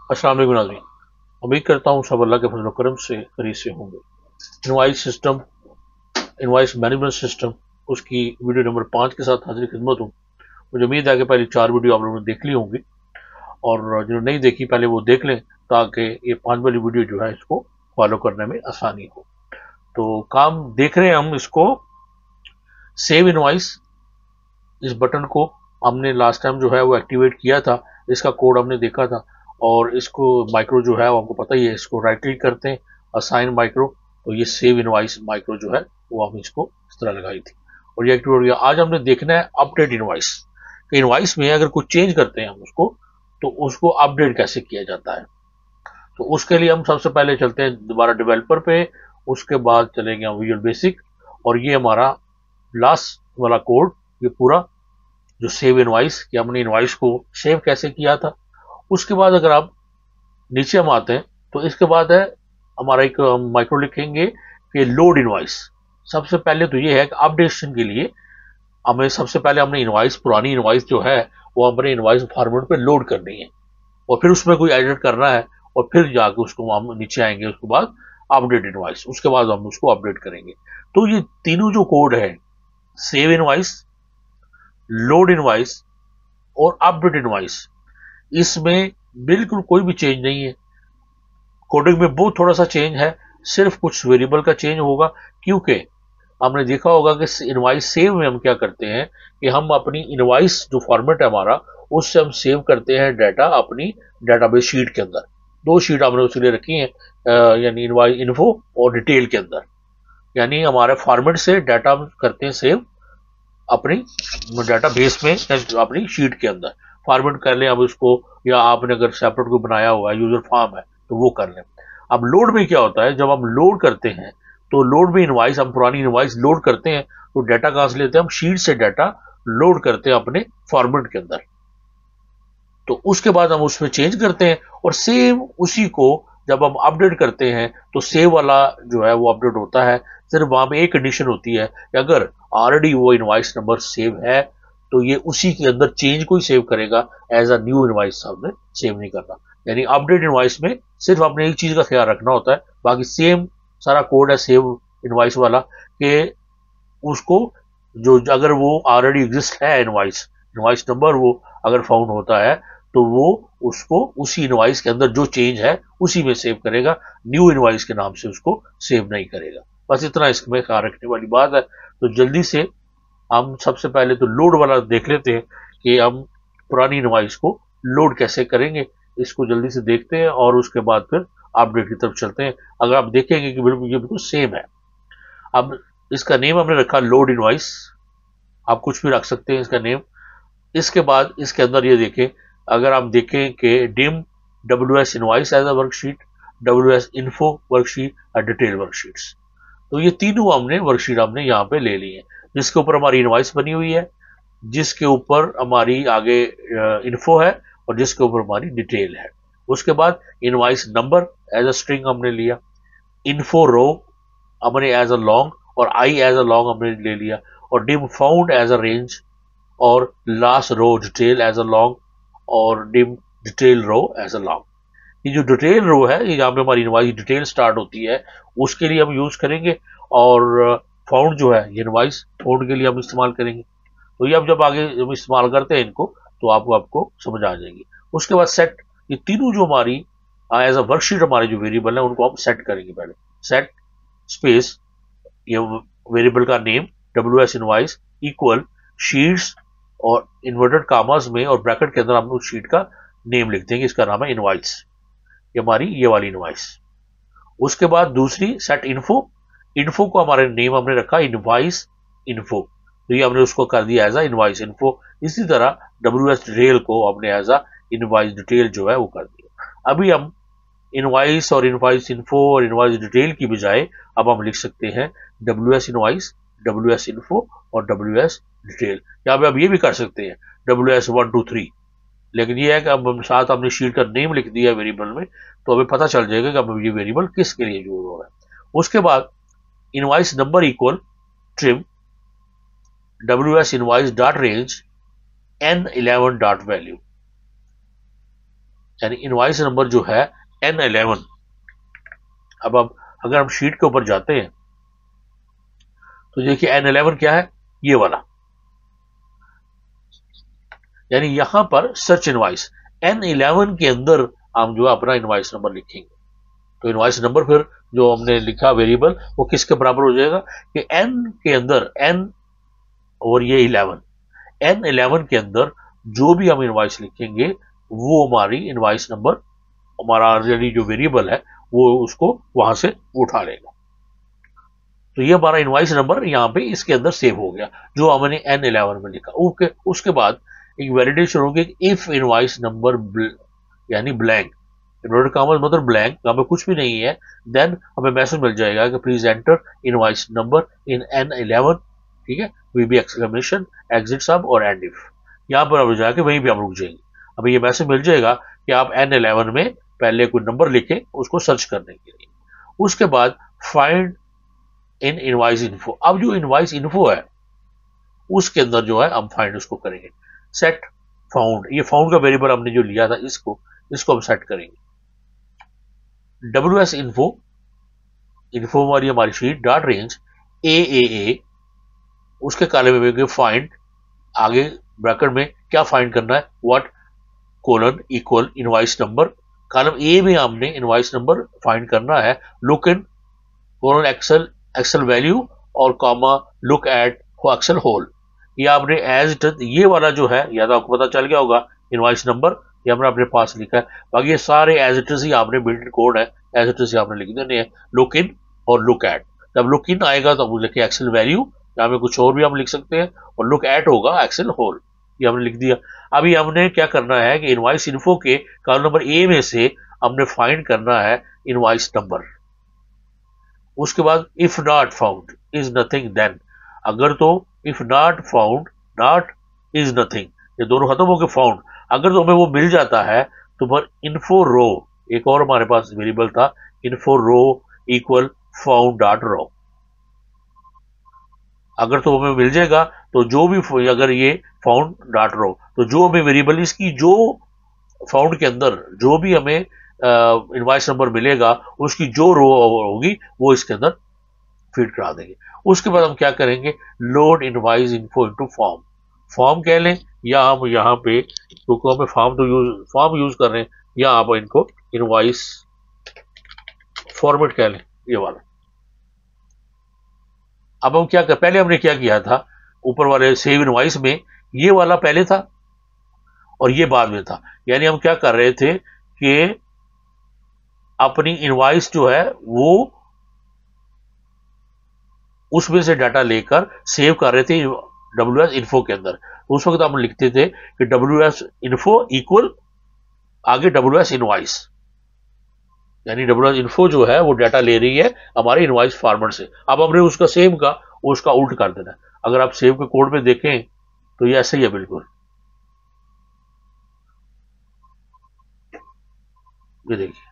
अस्सलाम वालेकुम नाज़रीन। उम्मीद करता हूँ सब अल्लाह के फजल व करम से करीब से होंगे। Invoice system, invoice management system, उसकी वीडियो नंबर 5 के साथ हाजिर खिदमत हूँ। मुझे उम्मीद है कि पहली 4 वीडियो आप लोगों ने देख ली होंगी और जिन्होंने नहीं देखी पहले वो देख लें ताकि ये 5 वाली वीडियो जो है इसको फॉलो करने में आसानी हो। तो काम देख रहे हैं हम इसको, सेव इनवाइस, इस बटन को हमने लास्ट टाइम जो है वो एक्टिवेट किया था, इसका कोड हमने देखा था और इसको माइक्रो जो है वो आपको पता ही है, इसको राइट क्लिक करते हैं असाइन माइक्रो, तो ये सेव इनवाइस माइक्रो जो है वो हम इसको इस तरह लगाई थी और ये एक्टिवेट हो गया। आज हमने देखना है अपडेट इनवाइस, कि इनवाइस में अगर कुछ चेंज करते हैं हम उसको तो उसको अपडेट कैसे किया जाता है। तो उसके लिए हम सबसे पहले चलते हैं दोबारा डेवलपर पे, उसके बाद चलेंगे हम विजुअल बेसिक और ये हमारा लास्ट वाला कोड, ये पूरा जो सेव इनवाइस कि हमने इनवाइस को सेव कैसे किया था। उसके बाद अगर आप नीचे हम आते हैं तो इसके बाद है हमारा एक माइक्रो लिखेंगे कि लोड इनवाइस। सबसे पहले तो ये है कि अपडेशन के लिए हमें सबसे पहले हमने इनवाइस, पुरानी इनवाइस जो है वो हमने इनवाइस फॉर्मेट पे लोड करनी है और फिर उसमें कोई एडिट करना है और फिर जाके उसको हम नीचे आएंगे, उसके बाद अपडेट इनवाइस, उसके बाद हम उसको अपडेट करेंगे। तो ये तीनों जो कोड है, सेव इनवाइस, लोड इनवाइस और अपडेट इनवाइस, इसमें बिल्कुल कोई भी चेंज नहीं है। कोडिंग में बहुत थोड़ा सा चेंज है, सिर्फ कुछ वेरिएबल का चेंज होगा, क्योंकि हमने देखा होगा कि इनवाइस सेव में हम क्या करते हैं कि हम अपनी इनवाइस जो फॉर्मेट है हमारा, उससे हम सेव करते हैं डाटा अपनी डेटाबेस शीट के अंदर। दो शीट हमने उसके लिए रखी हैं, यानी इनवाइस इन्फो और डिटेल के अंदर, यानी हमारे फॉर्मेट से डाटा हम करते हैं सेव अपनी डाटा बेस में, अपनी शीट के अंदर फॉर्मेट कर लें अब उसको, या आपने अगर सेपरेट को बनाया हुआ है यूजर फॉर्म है तो वो कर लें। अब लोड में क्या होता है, जब हम लोड करते हैं तो लोड में इनवाइस, हम पुरानी इनवाइस लोड करते हैं तो डाटा कहां से लेते हैं, हम शीट से डाटा लोड करते हैं अपने फॉर्मेट के अंदर। तो उसके बाद हम उसमें चेंज करते हैं और सेम उसी को जब हम अपडेट करते हैं तो सेव वाला जो है वो अपडेट होता है। सिर्फ वहां पे एक कंडीशन होती है कि अगर ऑलरेडी वो इनवाइस नंबर सेव है तो ये उसी के अंदर चेंज को ही सेव करेगा, एज अ न्यू इनवाइस हमने सेव नहीं करना। यानी अपडेट इनवाइस में सिर्फ अपने एक चीज का ख्याल रखना होता है, बाकी सेम सारा कोड है सेव इनवाइस वाला, कि उसको जो अगर वो ऑलरेडी एग्जिस्ट है इनवाइस, इनवाइस नंबर वो अगर फाउंड होता है तो वो उसको उसी इनवाइस के अंदर जो चेंज है उसी में सेव करेगा, न्यू इनवाइस के नाम से उसको सेव नहीं करेगा। बस इतना इसमें ख्याल रखने वाली बात है। तो जल्दी से हम सबसे पहले तो लोड वाला देख लेते हैं कि हम पुरानी इनवाइस को लोड कैसे करेंगे, इसको जल्दी से देखते हैं और उसके बाद फिर अपडेट की तरफ चलते हैं। अगर आप देखेंगे कि बिल्कुल ये बिल्कुल सेम है। अब इसका नेम हमने रखा लोड इनवाइस, आप कुछ भी रख सकते हैं इसका नेम। इसके बाद इसके अंदर ये देखें, अगर आप देखें कि dim WS invoice as a worksheet, WS info worksheet और डिटेल वर्कशीट्स, तो ये तीनों हमने वर्कशीट हमने यहाँ पे ले ली है, जिसके ऊपर हमारी इनवाइस बनी हुई है, जिसके ऊपर हमारी आगे इन्फो है और जिसके ऊपर हमारी डिटेल है। उसके बाद invoice number as a string हमने लिया, इन्फो रो हमने एज अ लॉन्ग और आई एज अ लॉन्ग हमने ले लिया, और dim found as a range, और last row detail as a long, और dim detail row as a long. ये जो डिटेल रो है, ये जहाँ पे हमारी इनवाइस डिटेल स्टार्ट होती है उसके लिए हम यूज करेंगे, और फाउंड जो है ये इनवाइस फाउंड के लिए हम इस्तेमाल करेंगे। तो ये अब जब आगे जब इस्तेमाल करते हैं इनको तो आपको समझ आ जाएगी। उसके बाद सेट, ये तीनों जो हमारी एज अ वर्कशीट हमारे जो वेरिएबल है उनको हम सेट करेंगे। पहले सेट स्पेस, ये वेरिएबल का name WS invoice equal sheets, और इन्वर्टेड कामास में और ब्रैकेट के अंदर हम उस शीट का नेम लिख देंगे, इसका नाम है इनवाइस, ये हमारी ये वाली इनवाइस। उसके बाद दूसरी सेट इन्फो, इन्फो को हमारे नेम हमने रखा इनवाइस इन्फो, तो ये हमने उसको कर दिया एज अ इनवाइस इन्फो। इसी तरह WS डिटेल को हमने एज अ इनवाइस डिटेल जो है वो कर दिया। अभी हम इनवाइस और इनवाइस इन्फो और इनवाइस डिटेल की बजाय अब हम लिख सकते हैं WS इनवाइस, WS इन्फो और WS डिटेल। यहाँ पे अब ये भी कर सकते हैं WS 1 2 3, लेकिन ये है कि अब साथ हमने शीट का नेम लिख दिया वेरिएबल में, तो हमें पता चल जाएगा कि अब ये वेरिएबल किसके लिए यूज हो रहा है। उसके बाद invoice number equal trim WS invoice dot range N11 dot value, यानी इनवाइस नंबर जो है N11। अब अगर हम शीट के ऊपर जाते हैं तो देखिए N11 क्या है, ये वाला, यानी यहां पर सर्च इनवाइस N11 के अंदर हम जो है अपना इनवाइस नंबर लिखेंगे। तो इनवाइस नंबर फिर जो हमने लिखा वेरिएबल वो किसके बराबर हो जाएगा कि N के अंदर N और ये 11, N11 के अंदर जो भी हम इनवाइस लिखेंगे वो हमारी इनवाइस नंबर, हमारा ऑलरेडी जो वेरिएबल है वो उसको वहां से उठा लेगा। तो ये हमारा इनवाइस नंबर यहाँ पे इसके अंदर सेव हो गया जो हमने N11 में लिखा। ओके, उसके बाद एक वैलिडेशन होगी इफ इनवाइस नंबर यानी ब्लैंक, इन्वर्टेड कॉमर्स मतलब ब्लैंक, यहाँ पे कुछ भी नहीं है, देन हमें मैसेज मिल जाएगा कि please enter invoice number in N11, ठीक है, we B exclamation exit sub और एंड इफ, यहाँ पर अब जाके वहीं पे हम रुक जाएंगे। हमें ये मैसेज मिल जाएगा कि आप N11 में पहले कोई नंबर लिखे उसको सर्च करने के लिए। उसके बाद फाइंड इन इनवाइस इन्फो, अब जो इनवाइस इन्फो है उसके अंदर जो है हम फाइंड उसको करेंगे। सेट फाउंड, ये फाउंड का वेरिएबल हमने जो लिया था इसको हम सेट करेंगे। WS इन्फो, इन्फो हमारी शीट डॉट रेंज AAA, उसके कॉलम में फाइंड, आगे ब्रैकेट में क्या फाइंड करना है, what colon equal invoice number, column A में हमने इनवाइस नंबर फाइंड करना है, look in colon excel value और comma look at excel whole. ये आपने एज इट, ये वाला जो है या तो आपको पता चल गया होगा इनवाइस नंबर, ये हमने अपने पास लिखा है, बाकी ये सारे एज इट ही आपने बिल्ट इन कोड है, एज इट ही आपने लिख देने हैं, लुक इन और लुक एट। जब लुक इन आएगा तो हम लिखे एक्सेल वैल्यू, यहाँ में कुछ और भी हम लिख सकते हैं, और लुक एट होगा एक्सेल होल, ये हमने लिख दिया। अभी हमने क्या करना है कि इनवाइस इन्फो के कॉलम नंबर ए में से हमने फाइंड करना है इनवाइस नंबर। उसके बाद if not found is nothing then, अगर तो if not found, not is nothing, ये दोनों खत्म हो गए, फाउंड, अगर तो हमें वो मिल जाता है तो फिर इन्फो रो, एक और हमारे पास वेरिएबल था info rho equal found dot row, अगर तो हमें मिल जाएगा तो जो भी, अगर ये फाउंड डॉट रो, तो जो हमें वेरिएबल इसकी जो फाउंड के अंदर जो भी हमें इनवाइस नंबर मिलेगा उसकी जो रो होगी वो इसके अंदर फीड करा देंगे। उसके बाद हम क्या करेंगे, load invoice info into form, form कह लें या हम यहाँ पे क्योंकि हमें फॉर्म यूज कर रहे हैं, या आप इनको इनवाइस फॉर्मेट कह लें, ये वाला। अब हम क्या कर, पहले हमने क्या किया था ऊपर वाले सेव इनवाइस में, ये वाला पहले था और ये बाद में था, यानी हम क्या कर रहे थे कि अपनी इनवाइस जो है वो उसमें से डाटा लेकर सेव कर रहे थे WS इन्फो के अंदर। उस वक्त हम लिखते थे कि WS इन्फो इक्वल आगे WS इनवाइस, यानी WS इन्फो जो है वो डाटा ले रही है हमारे इनवाइस फॉर्मेट से। अब हमने उसका सेव का उसका उल्ट कर देना है। अगर आप सेव के कोड में देखें तो ये ऐसे ही है बिल्कुल, ये देखिए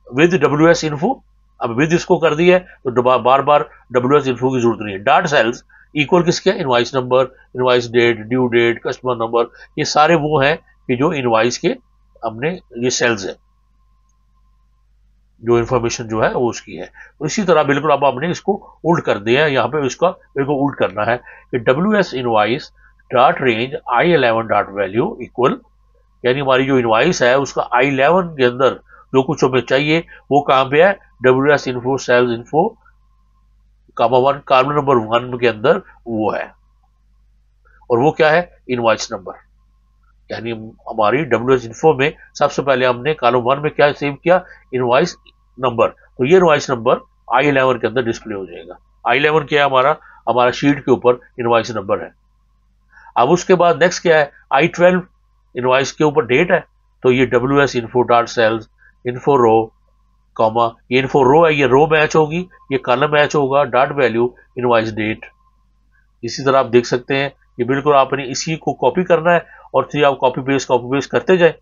विद WS इन्फो, अब विद इसको कर दिया है तो बार बार WS इन्फो की जरूरत नहीं है। डॉट सेल्स इक्वल किसके, invoice number, invoice date, due date, customer number, ये सारे वो हैं कि जो इनवाइस के हमने, ये सेल्स है जो इंफॉर्मेशन जो है वो उसकी है। तो इसी तरह बिल्कुल अब हमने इसको उल्ट कर दिया है, यहाँ पे इसका बिल्कुल उल्ट करना है कि WS invoice dot range I11 dot value equal, यानी हमारी जो इनवाइस है उसका I11 के अंदर जो कुछ हमें चाहिए वो कहां पे है, WS इन्फो सेल्स इन्फो कामा 1 कॉलम नंबर 1 के अंदर वो है, और वो क्या है, इनवाइस नंबर। यानी हमारी WS इन्फो में सबसे पहले हमने कॉलम 1 में क्या सेव किया, इनवाइस नंबर, तो ये इनवाइस नंबर I11 के अंदर डिस्प्ले हो जाएगा। I11 क्या है, हमारा शीट के ऊपर इनवाइस नंबर है। अब उसके बाद नेक्स्ट क्या है, I12 इनवाइस के ऊपर डेट है, तो ये WS info dot cells info row comma, ये इन्फो रो है, ये रो मैच होगी, ये कॉलम मैच होगा, डॉट वैल्यू इनवाइस डेट। इसी तरह आप देख सकते हैं ये बिल्कुल आपने इसी को कॉपी करना है और फिर आप कॉपी पेस्ट करते जाए,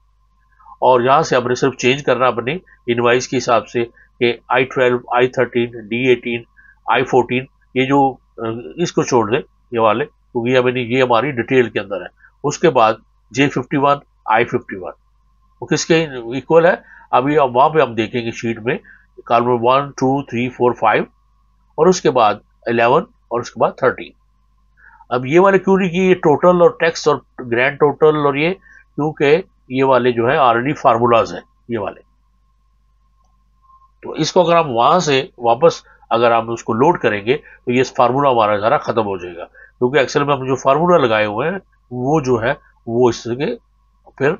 और यहां से आपने सिर्फ चेंज करना अपनी इनवाइस के हिसाब से कि I12, I13, D18, I14, ये जो इसको छोड़ दे ये वाले, क्योंकि ये हमारी डिटेल के अंदर है। उसके बाद J51, I51, वो किसके इक्वल है? अभी अब वहां पे हम देखेंगे शीट में कॉलम 1 2 3 4 5 और उसके बाद 11 और उसके बाद 13। अब ये वाले क्यों नहीं किए, ये टोटल और टैक्स और ग्रैंड टोटल और ये, क्योंकि ये वाले जो है ऑलरेडी फार्मूलाज हैं ये वाले। तो इसको अगर हम वहां से वापस अगर हम उसको लोड करेंगे तो ये फार्मूला हमारा सारा खत्म हो जाएगा, क्योंकि एक्सेल में हम जो फार्मूला लगाए हुए हैं वो जो है वो इसके फिर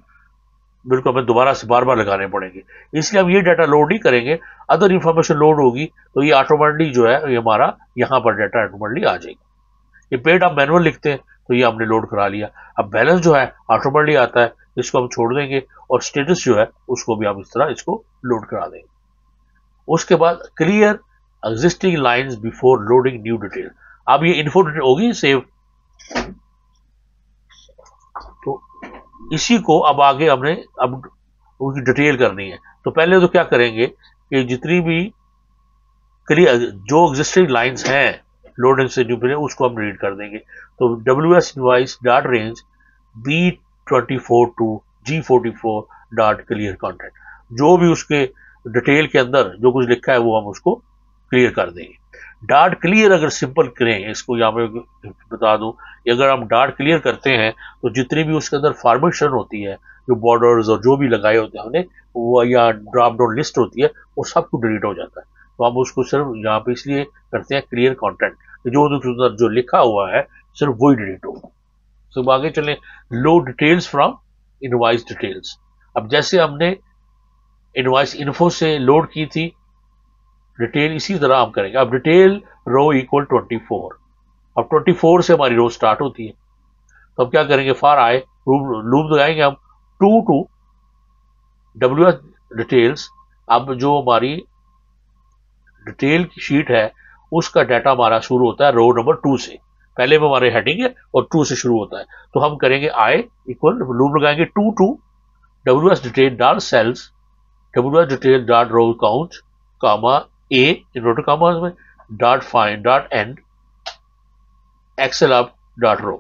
बिल्कुल हमें दोबारा से बार बार लगाने पड़ेंगे। इसलिए हम ये डाटा लोड नहीं करेंगे, अदर इंफॉर्मेशन लोड होगी तो ये ऑटोमेटिकली जो है ये हमारा यहाँ पर डाटा ऑटोमेटिकली आ जाएगा। ये पेड आप मैनुअल लिखते हैं तो ये हमने लोड करा लिया। अब बैलेंस जो है ऑटोमेटिकली आता है, इसको हम छोड़ देंगे और स्टेटस जो है उसको भी हम इस तरह इसको लोड करा देंगे। उसके बाद clear existing lines before loading new detail. अब ये इन्फो होगी सेव, तो इसी को अब आगे हमने अब उनकी डिटेल करनी है। तो पहले तो क्या करेंगे कि जितनी भी क्लियर जो एग्जिस्टिंग लाइंस हैं लोडिंग से न्यू डिटेल उसको हम रीड कर देंगे। तो WS invoice dot range B24 to G44 dot clear content, जो भी उसके डिटेल के अंदर जो कुछ लिखा है वो हम उसको क्लियर कर देंगे। डॉट क्लियर अगर सिंपल करें, इसको यहाँ पे बता दूं, अगर हम डॉट क्लियर करते हैं तो जितनी भी उसके अंदर फॉर्मेशन होती है, जो बॉर्डर्स और जो भी लगाए होते हैं हमने वो या ड्रॉप डाउन लिस्ट होती है, वो सब कुछ डिलीट हो जाता है। तो हम उसको सिर्फ यहाँ पे इसलिए करते हैं क्लियर कंटेंट, जो लिखा हुआ है सिर्फ वही डिलीट होगा। तो आगे चलें, लो डिटेल्स फ्रॉम इनवॉइस डिटेल्स। अब जैसे हमने इनवॉइस इन्फो से लोड की थी डिटेल, इसी तरह हम करेंगे। अब डिटेल रो इक्वल 24, अब 24 से हमारी रो स्टार्ट होती है। तो अब क्या करेंगे, फॉर आई लूप लगाएंगे हम टू WS डिटेल्स। अब जो हमारी डिटेल की शीट है उसका डाटा हमारा शुरू होता है रो नंबर 2 से, पहले में हमारे हेडिंग है और 2 से शुरू होता है। तो हम करेंगे आई इक्वल लूप लगाएंगे to WS detail dot cells WS detail dot row count comma A inverted comma में dot find dot end excel up dot row.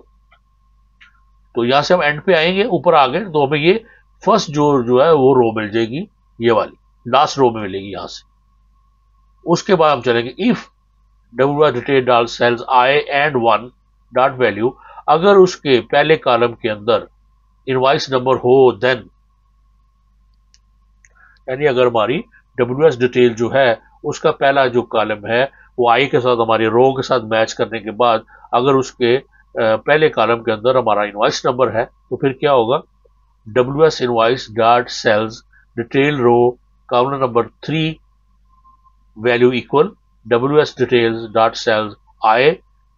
तो यहां से हम एंड पे आएंगे, ऊपर आ गए तो हमें ये फर्स्ट जो है वो रो मिल जाएगी, ये वाली लास्ट रो में मिलेगी यहां से। उसके बाद हम चलेंगे if WS detail dot cells I and 1 dot value, अगर उसके पहले कॉलम के अंदर इनवॉइस नंबर हो देन, यानी अगर हमारी WS डिटेल जो है उसका पहला जो कॉलम है वो आई के साथ हमारी रो के साथ मैच करने के बाद अगर उसके पहले कॉलम के अंदर हमारा इनवॉइस नंबर है तो फिर क्या होगा, WS invoice dot cells detail row column number 3 value equal WS details dot cells I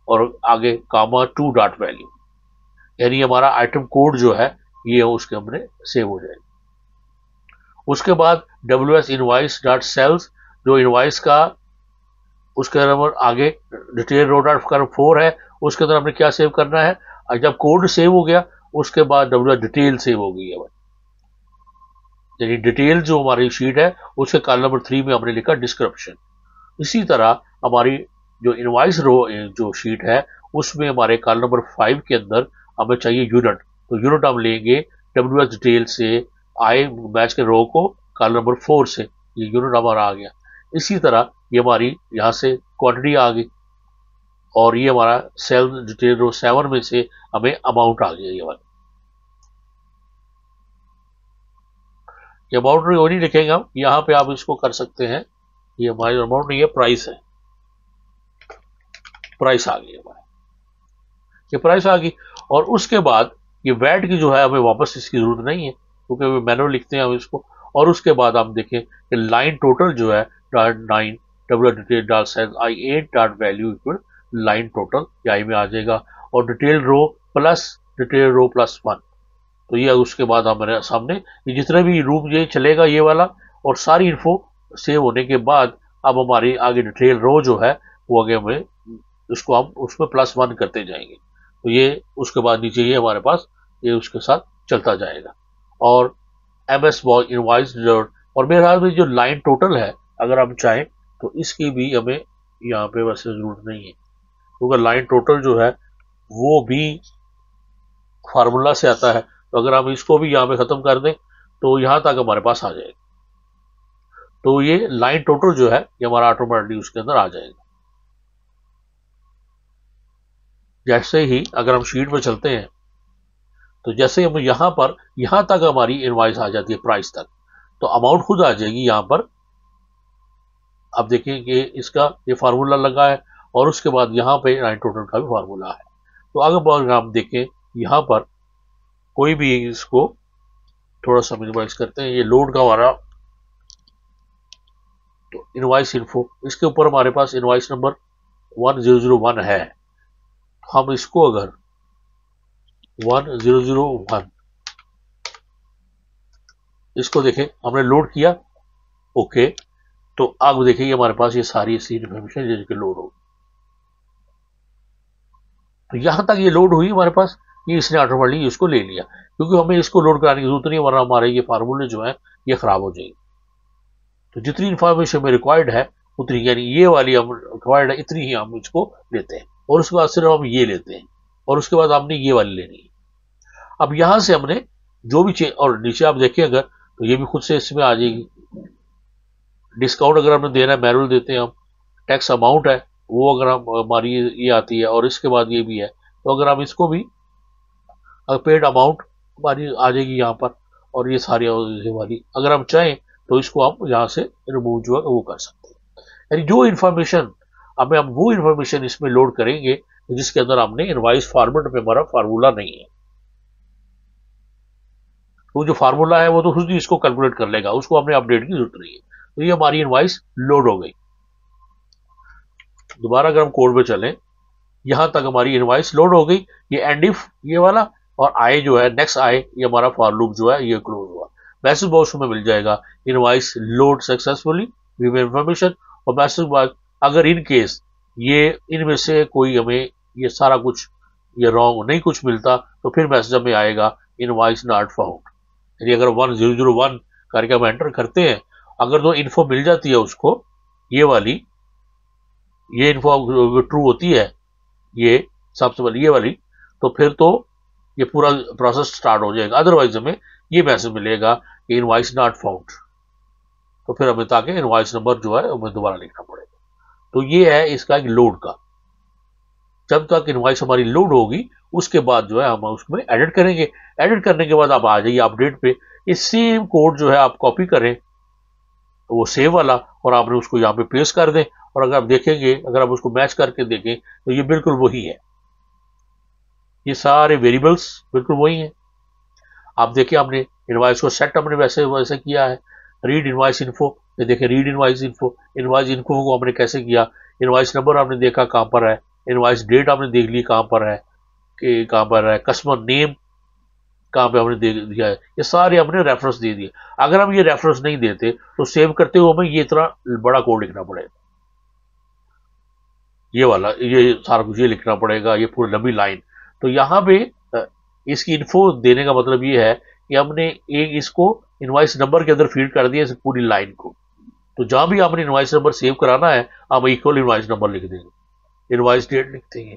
और आगे कामा 2 डॉट वैल्यू, यानी हमारा आइटम कोड जो है ये उसके हमने सेव हो जाएगा। उसके बाद WS इनवॉइस डॉट सेल्स जो इनवॉइस का उसके नंबर आगे डिटेल रो डॉट कॉलम 4 है उसके अंदर हमने क्या सेव करना है, जब कोड सेव हो गया उसके बाद WS डिटेल सेव हो गई है, यानी डिटेल जो हमारी शीट है उसके कॉलम नंबर 3 में हमने लिखा डिस्क्रिप्शन। इसी तरह हमारी जो इनवॉइस रो जो शीट है उसमें हमारे कॉलम नंबर 5 के अंदर हमें चाहिए यूनिट, तो यूनिट हम लेंगे WS डिटेल से आई मैच के रो को कॉलम नंबर 4 से, ये यूनिट हमारा आ गया। इसी तरह ये हमारी यहां से क्वांटिटी आ गई और ये हमारा सेल डिटेल रो 7 में से हमें अमाउंट आ गया। ये अमाउंट वो नहीं लिखेंगे हम, यहां पे आप इसको कर सकते हैं, ये हमारी अमाउंट नहीं है, प्राइस है, प्राइस आ गई हमारी, ये प्राइस आ गई। और उसके बाद ये वैट की जो है हमें वापस इसकी जरूरत नहीं है क्योंकि मैनुअल लिखते हैं हम इसको। और उसके बाद हम देखें कि लाइन टोटल जो है .9 WS detail dot cells I8 dot value equal line total I में आ जाएगा और detail row plus detail row plus 1। तो ये उसके बाद हमारे सामने ये जितने भी रूम ये चलेगा ये वाला और सारी इन्फो सेव होने के बाद अब हमारी आगे डिटेल रो जो है वो आगे हमें उसको हम उसमें +1 करते जाएंगे। तो ये उसके बाद नीचे ये हमारे पास ये उसके साथ चलता जाएगा और MS इनवॉइस और मेरे ख्याल में जो लाइन टोटल है अगर हम चाहें तो इसकी भी हमें यहाँ पे वैसे जरूरत नहीं है क्योंकि लाइन टोटल जो है वो भी फार्मूला से आता है। तो अगर हम इसको भी यहाँ पे खत्म कर दें तो यहां तक हमारे पास आ जाएगा। तो ये लाइन टोटल जो है ये हमारा ऑटोमेटिकली उसके अंदर आ जाएगा। जैसे ही अगर हम शीट में चलते हैं तो जैसे हम यहां तक हमारी इनवॉइस आ जाती है प्राइस तक, तो अमाउंट खुद आ जाएगी यहां पर। आप देखिए कि इसका ये फार्मूला लगा है और उसके बाद यहाँ पे लाइन टोटल का भी फार्मूला है। तो अगर आप देखें यहाँ पर कोई भी इसको थोड़ा सा मिनिमाइज करते हैं, ये लोड का हमारा तो इनवॉइस इन्फो, इसके ऊपर हमारे पास इनवॉइस नंबर 1001 है। हम इसको अगर 1001 इसको देखें, हमने लोड किया, ओके। तो अब देखिए हमारे पास ये सारी इन्फॉर्मेशन जिनके लोड हो, तो यहां तक ये लोड हुई हमारे पास, ये इसने ऑटोमेटिकली इसको ले लिया, क्योंकि हमें इसको लोड कराने की जरूरत नहीं, वरना हमारे ये फार्मूले जो है ये खराब हो जाएंगे। तो जितनी इन्फॉर्मेशन में रिक्वायर्ड है उतनी, यानी ये वाली हम रिक्वायर्ड है इतनी ही हम इसको लेते हैं, और उसके बाद सिर्फ हम ये लेते हैं, और उसके बाद हमने ये वाली लेनी है। अब यहां से हमने जो भी चेंज, और नीचे आप देखिए अगर, तो ये भी खुद से इसमें आ जाएगी। डिस्काउंट अगर हमने देना है मैनुअल देते हैं हम, टैक्स अमाउंट है वो अगर हम हमारी ये आती है, और इसके बाद ये भी है, तो अगर हम इसको भी पेड अमाउंट हमारी आ जाएगी यहाँ पर, और ये सारी वाली अगर हम चाहें तो इसको हम यहाँ से रिमूव जो है वो कर सकते हैं। यानी जो इन्फॉर्मेशन हमें, हम वो इन्फॉर्मेशन इसमें लोड करेंगे जिसके अंदर हमने इनवॉइस फॉर्मेट में हमारा फार्मूला नहीं है। तो जो फार्मूला है वो तो खुद ही इसको कैलकुलेट कर लेगा, उसको हमने अपडेट की जरूरत नहीं है। तो ये हमारी इनवॉइस लोड हो गई। दोबारा अगर हम कोड में चलें, यहां तक हमारी इनवॉइस लोड हो गई, ये एंड इफ ये वाला, और आई जो है नेक्स्ट आई, ये हमारा फॉर लूप जो है ये क्लोज हुआ। मैसेज बॉक्स में मिल जाएगा invoice load successfully give information, और मैसेज बॉक्स अगर इन केस ये इनमें से कोई हमें ये सारा कुछ ये रॉन्ग नहीं कुछ मिलता, तो फिर मैसेज हमें आएगा इनवॉइस नॉट फाउंड। यानी अगर 1001 करके हम एंटर करते हैं, अगर तो इन्फो मिल जाती है उसको, ये वाली ये इन्फो ट्रू होती है, ये सबसे पहले ये वाली, तो फिर तो ये पूरा प्रोसेस स्टार्ट हो जाएगा। अदरवाइज हमें ये मैसेज मिलेगा कि इनवॉइस नॉट फाउंड, तो फिर हमें ताकि इनवॉइस नंबर जो है हमें दोबारा लिखना पड़ेगा। तो ये है इसका एक लोड का। जब तक इनवॉइस हमारी लोड होगी उसके बाद जो है हम उसमें एडिट करेंगे। एडिट करने के बाद आप आ जाइए अपडेट पे, ये सेम कोड जो है आप कॉपी करें, तो वो सेव वाला, और आपने उसको यहाँ पे पेस्ट कर दें, और अगर आप देखेंगे, अगर आप उसको मैच करके देखें तो ये बिल्कुल वही है, ये सारे वेरिएबल्स बिल्कुल वही हैं। आप देखिए हमने इनवॉइस को सेट हमने वैसे वैसे किया है। रीड इनवॉइस इन्फो, ये देखिए read invoice info, invoice info को हमने कैसे किया, इनवॉइस नंबर आपने देखा कहां पर है, इनवॉइस डेट आपने देख ली कहां पर है कि कहां पर है, कस्टमर नेम कहां पे हमने दे दिया है, ये सारे हमने रेफरेंस दे दिए। अगर हम ये रेफरेंस नहीं देते तो सेव करते हुए हमें ये इतना बड़ा कोड लिखना पड़ेगा, ये वाला ये सारा कुछ ये लिखना पड़ेगा, ये पूरी लंबी लाइन। तो यहाँ पे इसकी इन्फो देने का मतलब ये है कि हमने एक इसको इनवॉइस नंबर के अंदर फीड कर दिया इस पूरी लाइन को। तो जहां भी आपने इनवॉइस नंबर सेव कराना है, आप इक्वल इनवॉइस नंबर लिख देंगे, इनवॉइस डेट लिख देंगे,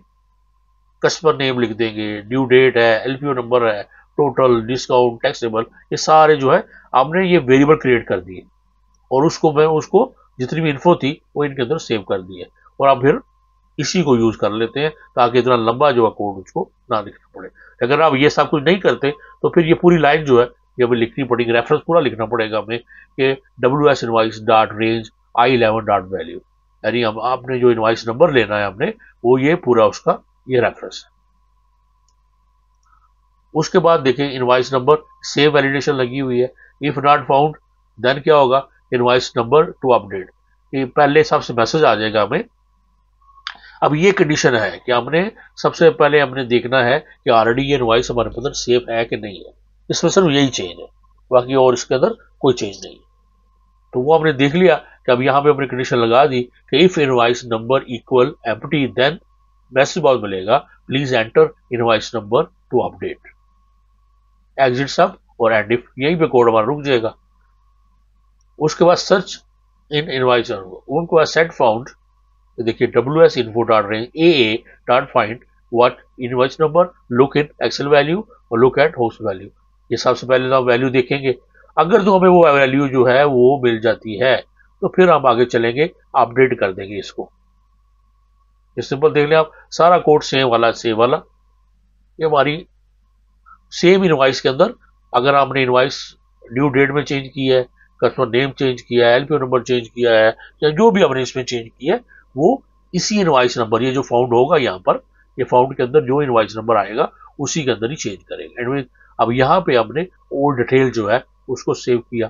कस्टमर नेम लिख देंगे, ड्यू डेट है, एलपीओ नंबर है, टोटल, डिस्काउंट, टैक्सेबल, ये सारे जो है हमने ये वेरिएबल क्रिएट कर दिए, और उसको जितनी भी इन्फो थी वो इनके अंदर सेव कर दी है, और आप फिर इसी को यूज कर लेते हैं ताकि इतना लंबा जो है कोड उसको ना लिखना पड़े। अगर आप ये सब कुछ नहीं करते तो फिर ये पूरी लाइन जो है ये हमें लिखनी पड़ेगी, रेफरेंस पूरा लिखना पड़ेगा हमें कि WS invoice dot range I11 dot value, यानी हम आपने जो इनवॉइस नंबर लेना है हमने वो ये पूरा उसका ये रेफरेंस है। उसके बाद देखें इनवॉइस नंबर सेव वैलिडेशन लगी हुई है, इफ नॉट फाउंड देन क्या होगा, इनवॉइस नंबर टू अपडेट, ये पहले सबसे मैसेज आ जाएगा हमें। अब ये कंडीशन है कि हमने सबसे पहले हमने देखना है कि ऑलरेडी ये इनवॉइस हमारे अंदर सेव है कि नहीं है, इसमें सिर्फ यही चेंज है, बाकी और इसके अंदर कोई चेंज नहीं है। तो वो हमने देख लिया कि अब यहाँ पे हमने कंडीशन लगा दी कि if invoice number equal empty then message box मिलेगा please enter invoice number to update, exit sub और एंड इफ, यहीं पे कोड हमारा रुक जाएगा। उसके बाद सर्च इन इनवॉइस, उनके बाद सेट फाउंड, देखिए WS info dot range AA dot find what invoice number, look in Excel value और लुक एट होस्ट वैल्यू। ये सबसे पहले हम वैल्यू देखेंगे। अगर तो हमें वो वैल्यू जो है वो मिल जाती है तो फिर हम आगे चलेंगे, अपडेट कर देंगे इसको। ये सिंपल देख लें आप, सारा कोड सेम वाला सेम वाला। ये हमारी सेम इनवाइस के अंदर अगर आपने इनवाइस ड्यू डेट में चेंज की है, कस्टमर नेम चेंज किया है, एलपीओ नंबर चेंज किया है, या जो भी हमने इसमें चेंज किया है वो इसी इनवाइस नंबर, ये जो फाउंड होगा यहाँ पर, ये फाउंड के अंदर जो इनवाइस नंबर आएगा उसी के अंदर ही चेंज करेंगे। एंड अब यहाँ पे हमने ओल्ड डिटेल जो है उसको सेव किया,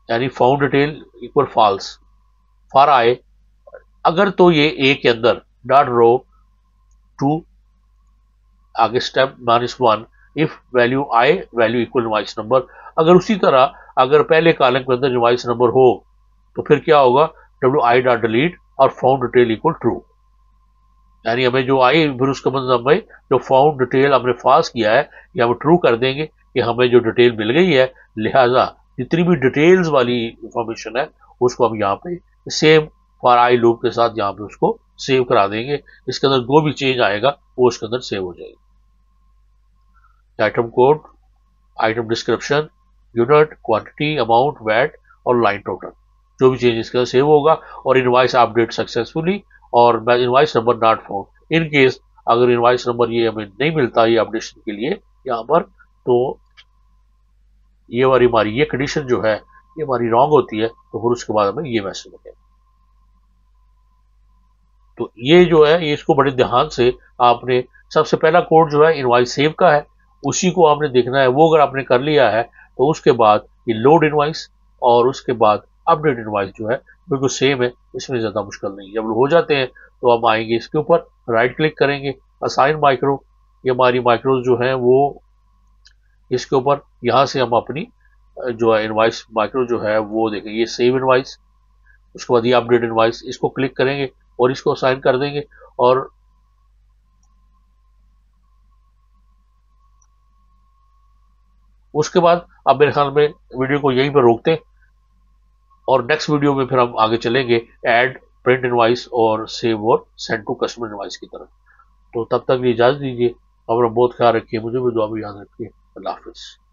यानी found detail equal false for I, अगर तो ये ए के अंदर डॉट रो टू आगे step -1 if value I value equal invoice number. अगर उसी तरह अगर पहले कॉलम के अंदर इनवाइस नंबर हो तो फिर क्या होगा, डब्ल्यू आई डॉट डिलीट और फाउंड डिटेल इक्वल ट्रू, यानी हमें जो आई फिर उसका मतलब हमें जो फाउंड डिटेल हमने पास किया है ये हम ट्रू कर देंगे कि हमें जो डिटेल मिल गई है, लिहाजा जितनी भी डिटेल्स वाली इंफॉर्मेशन है उसको हम यहाँ पे सेम फॉर आई लूप के साथ यहाँ पे उसको सेव करा देंगे। इसके अंदर जो भी चेंज आएगा वो उसके अंदर सेव हो जाएगी। Item code, item description, unit, quantity, amount, VAT और लाइन टोटल, जो भी चेंज इसके अंदर सेव होगा। और इनवाइस अपडेट सक्सेसफुली और invoice number not found. In case अगर इनवाइस नंबर ये हमें नहीं मिलता ये अपडेशन के लिए यहाँ पर, तो ये वाली हमारी ये कंडीशन जो है ये हमारी रॉन्ग होती है, तो फिर उसके बाद हमें ये मैसेज मिलेगा। तो ये जो है ये इसको बड़े ध्यान से आपने, सबसे पहला कोड जो है इनवाइस सेव का है, उसी को आपने देखना है। वो अगर आपने कर लिया है तो उसके बाद ये लोड इनवाइस और उसके बाद अपडेट इनवाइस जो है बिल्कुल सेम है, इसमें ज़्यादा मुश्किल नहीं। जब हो जाते हैं तो हम आएंगे इसके ऊपर, राइट क्लिक करेंगे, असाइन माइक्रो, ये हमारी माइक्रोज जो है वो इसके ऊपर, यहाँ से हम अपनी जो है इनवाइस माइक्रो जो है वो देखेंगे, ये सेव इनवाइस, उसके बाद ये अपडेट इनवाइस, इसको क्लिक करेंगे और इसको असाइन कर देंगे। और उसके बाद अब मेरे ख्याल में वीडियो को यहीं पर रोकते हैं और नेक्स्ट वीडियो में फिर हम आगे चलेंगे ऐड, प्रिंट इनवाइस और सेव और सेंड टू कस्टमर इनवाइस की तरफ। तो तब तक इजाजत दीजिए, अपना बहुत ख्याल रखिए, मुझे भी दुआ में याद रखिए। अल्लाह हाफिज़।